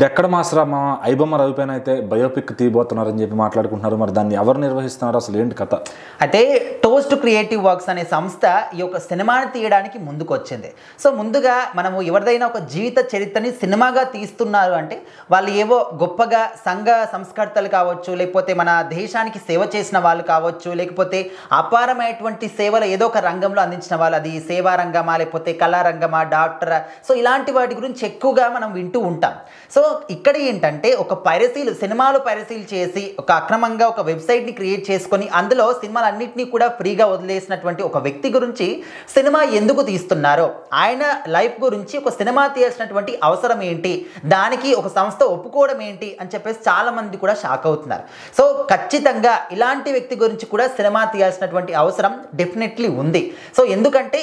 ఇదెక్కడ మాస్రా ఐబొమ్మ రవి పైన అయితే బయోపిక్ తీయబోతున్నారని చెప్పి మాట్లాడుకుంటున్నారు. మరి దాన్ని ఎవరు నిర్వహిస్తున్నారు, అసలు ఏంటి కథ? అయితే టోస్ట్ క్రియేటివ్ వర్క్స్ అనే సంస్థ ఈ యొక్క సినిమాని తీయడానికి ముందుకు వచ్చింది. సో ముందుగా మనము ఎవరిదైనా ఒక జీవిత చరిత్రని సినిమాగా తీస్తున్నారు అంటే వాళ్ళు ఏవో గొప్పగా సంఘ సంస్కర్తలు కావచ్చు, లేకపోతే మన దేశానికి సేవ చేసిన వాళ్ళు కావచ్చు, లేకపోతే అపారమైనటువంటి సేవలు ఏదో ఒక రంగంలో అందించిన వాళ్ళు, అది సేవా రంగమా లేకపోతే కళారంగమా, డాక్టరా, సో ఇలాంటి వాటి గురించి ఎక్కువగా మనం వింటూ ఉంటాం. సో ఇక్కడ ఏంటంటే ఒక సినిమాలు పైరసీలు చేసి ఒక అక్రమంగా ఒక వెబ్సైట్ని క్రియేట్ చేసుకొని అందులో సినిమాలన్నింటినీ కూడా ఫ్రీగా వదిలేసినటువంటి ఒక వ్యక్తి గురించి సినిమా ఎందుకు తీస్తున్నారో, ఆయన లైఫ్ గురించి ఒక సినిమా తీయాల్సినటువంటి అవసరం ఏంటి, దానికి ఒక సంస్థ ఒప్పుకోవడం ఏంటి అని చెప్పేసి చాలా మంది కూడా షాక్ అవుతున్నారు. సో ఖచ్చితంగా ఇలాంటి వ్యక్తి గురించి కూడా సినిమా తీయాల్సినటువంటి అవసరం డెఫినెట్లీ ఉంది. సో ఎందుకంటే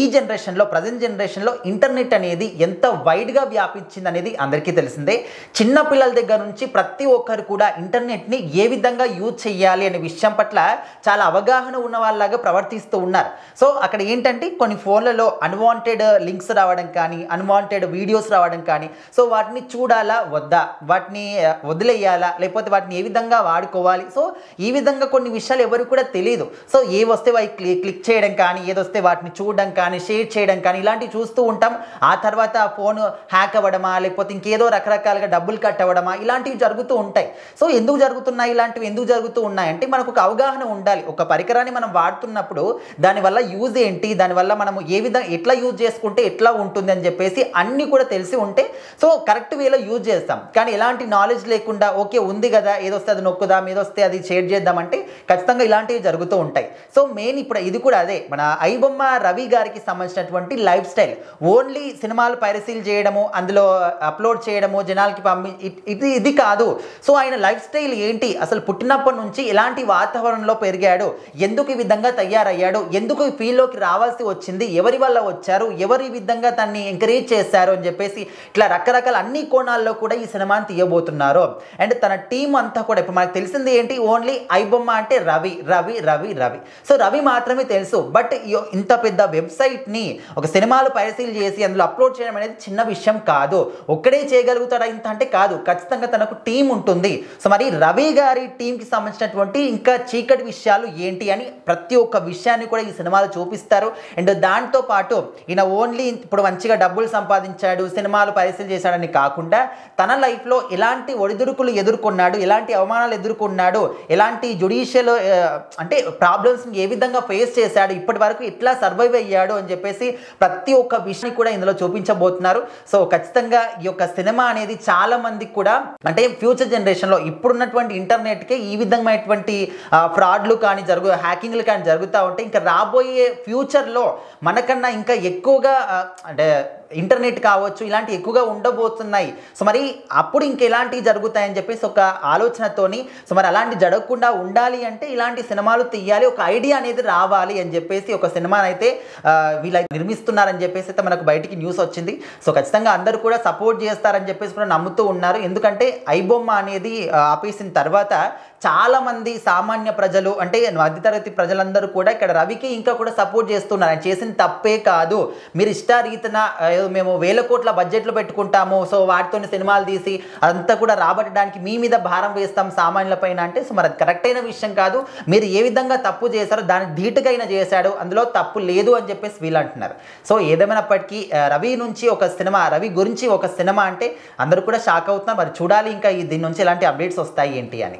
ఈ జనరేషన్లో, ప్రజెంట్ జనరేషన్లో ఇంటర్నెట్ అనేది ఎంత వైడ్గా వ్యాపించింది అనేది అందరికీ తెలిసిందే. చిన్న పిల్లల దగ్గర నుంచి ప్రతి ఒక్కరు కూడా ఇంటర్నెట్ని ఏ విధంగా యూజ్ చేయాలి అనే విషయం పట్ల చాలా అవగాహన ఉన్న వాళ్ళలాగా ప్రవర్తిస్తూ ఉన్నారు. సో అక్కడ ఏంటంటే కొన్ని ఫోన్లలో అన్వాంటెడ్ లింక్స్ రావడం కానీ, అన్వాంటెడ్ వీడియోస్ రావడం కానీ, సో వాటిని చూడాలా వద్దా, వాటిని వదిలేయాలా, లేకపోతే వాటిని ఏ విధంగా వాడుకోవాలి, సో ఈ విధంగా కొన్ని విషయాలు ఎవరికి కూడా తెలియదు. సో ఏ వస్తే వాటి క్లిక్ చేయడం కానీ, ఏదొస్తే వాటిని చూడడం కానీ, షేర్ చేయడం కానీ ఇలాంటివి చూస్తూ ఉంటాం. ఆ తర్వాత ఆ ఫోన్ హ్యాక్ అవ్వడమా, లేకపోతే ఇంకేదో రకరకాలుగా డబ్బులు కట్ అవ్వడమా ఇలాంటివి జరుగుతూ ఉంటాయి. సో ఎందుకు జరుగుతున్నాయి, ఇలాంటివి ఎందుకు జరుగుతూ ఉన్నాయంటే మనకు ఒక అవగాహన ఉండాలి. ఒక పరికరాన్ని మనం వాడుతున్నప్పుడు దానివల్ల యూజ్ ఏంటి, దానివల్ల మనము ఏ విధంగా ఎట్లా యూజ్ చేసుకుంటే ఎట్లా ఉంటుంది అని చెప్పేసి అన్నీ కూడా తెలిసి ఉంటే సో కరెక్ట్ వేలో యూజ్ చేస్తాం. కానీ ఎలాంటి నాలెడ్జ్ లేకుండా ఓకే ఉంది కదా, ఏదొస్తే అది నొక్కుదాం, ఏదొస్తే అది షేర్ చేద్దామంటే ఖచ్చితంగా ఇలాంటివి జరుగుతూ ఉంటాయి. సో మెయిన్ ఇప్పుడు ఇది కూడా అదే, మన ఐబొమ్మ రవి గారికి సంబంధించినటువంటి లైఫ్ స్టైల్ ఓన్లీ సినిమాలు పైరసీలు చేయడము, అందులో అప్లోడ్ చేయడము, జనాలకి ఇది కాదు. సో ఆయన లైఫ్ స్టైల్ ఏంటి, అసలు పుట్టినప్పటి నుంచి ఎలాంటి వాతావరణంలో పెరిగాడు, ఎందుకు ఈ విధంగా తయారయ్యాడు, ఎందుకు ఈ ఫీల్డ్లోకి రావాల్సి వచ్చింది, ఎవరి వల్ల వచ్చారు, ఎవరు ఈ విధంగా తన్ని ఎంకరేజ్ చేశారు అని చెప్పేసి ఇట్లా రకరకాల అన్ని కోణాల్లో కూడా ఈ సినిమాని తీయబోతున్నారు. అండ్ తన టీం అంతా కూడా ఇప్పుడు మనకు తెలిసింది ఏంటి, ఓన్లీ ఐబొమ్మ అంటే రవి రవి రవి రవి సో రవి మాత్రమే తెలుసు. బట్ ఇంత పెద్ద వెబ్సైట్ని ఒక సినిమాలు పరిశీలన చేసి అందులో అప్లోడ్ చేయడం అనేది చిన్న విషయం కాదు. ఒక్కడే చేయగలుగుతాడా ఇంత అంటే కాదు, ఖచ్చితంగా తనకు టీం ఉంటుంది. సో మరి రవి గారి టీంకి సంబంధించినటువంటి ఇంకా చీకటి విషయాలు ఏంటి అని ప్రతి ఒక్క విషయాన్ని కూడా ఈ సినిమాలో చూపిస్తారు. అండ్ దాంతో పాటు ఈయన ఓన్లీ ఇప్పుడు మంచిగా డబ్బులు సంపాదించాడు, సినిమాలు పరిశీలన చేశాడని కాకుండా తన లైఫ్లో ఎలాంటి ఒడిదుడుకులు ఎదుర్కొన్నాడు, ఎలాంటి అవమానాలు ఎదుర్కొన్నాడు, ఎలాంటి జ్యుడిషియల్ అంటే ప్రాబ్లమ్స్ని ఏ విధంగా ఫేస్ చేశాడు, ఇప్పటి వరకు ఎట్లా సర్వైవ్ అయ్యాడు అని చెప్పేసి ప్రతి ఒక్క విషయం కూడా ఇందులో చూపించబోతున్నారు. సో ఖచ్చితంగా ఈ యొక్క సినిమా అనేది చాలా మందికి కూడా అంటే ఫ్యూచర్ జనరేషన్లో ఇప్పుడున్నటువంటి ఇంటర్నెట్కే ఈ విధమైనటువంటి ఫ్రాడ్లు కానీ హ్యాకింగ్లు కానీ జరుగుతూ ఉంటే ఇంకా రాబోయే ఫ్యూచర్లో మనకన్నా ఇంకా ఎక్కువగా అంటే ఇంటర్నెట్ కావచ్చు ఇలాంటివి ఎక్కువగా ఉండబోతున్నాయి. సో మరి అప్పుడు ఇంకెలాంటివి జరుగుతాయని చెప్పేసి ఒక ఆలోచనతోని సో మరి అలాంటి జరగకుండా ఉండాలి అంటే ఇలాంటి సినిమాలు తీయాలి, ఒక ఐడియా అనేది రావాలి అని చెప్పేసి ఒక సినిమాని అయితే వీళ్ళు నిర్మిస్తున్నారని చెప్పేసి అయితే మనకు బయటికి న్యూస్ వచ్చింది. సో ఖచ్చితంగా అందరూ కూడా సపోర్ట్ చేస్తారని చెప్పేసి కూడా నమ్ముతూ ఉన్నారు. ఎందుకంటే ఐబొమ్మ అనేది ఆపేసిన తర్వాత చాలామంది సామాన్య ప్రజలు అంటే మధ్యతరగతి ప్రజలందరూ కూడా ఇక్కడ రవికి ఇంకా కూడా సపోర్ట్ చేస్తున్నారు. ఆయన చేసిన తప్పే కాదు, మీరు ఇష్టారీతన మేము 1000 కోట్ల బడ్జెట్లో పెట్టుకుంటాము, సో వాటితో సినిమాలు తీసి అదంతా కూడా రాబట్టడానికి మీ మీద భారం వేస్తాం సామాన్యుల పైన అంటే సో మరి అది కరెక్ట్ అయిన విషయం కాదు. మీరు ఏ విధంగా తప్పు చేశారో దాన్ని ధీటుగా అయినా చేశాడు, అందులో తప్పు లేదు అని చెప్పేసి వీళ్ళు అంటున్నారు. సో ఏదేమైనప్పటికీ రవి నుంచి ఒక సినిమా, రవి గురించి ఒక సినిమా అంటే అందరూ కూడా షాక్ అవుతున్నారు. మరి చూడాలి ఇంకా దీని నుంచి ఎలాంటి అప్డేట్స్ వస్తాయి ఏంటి అని.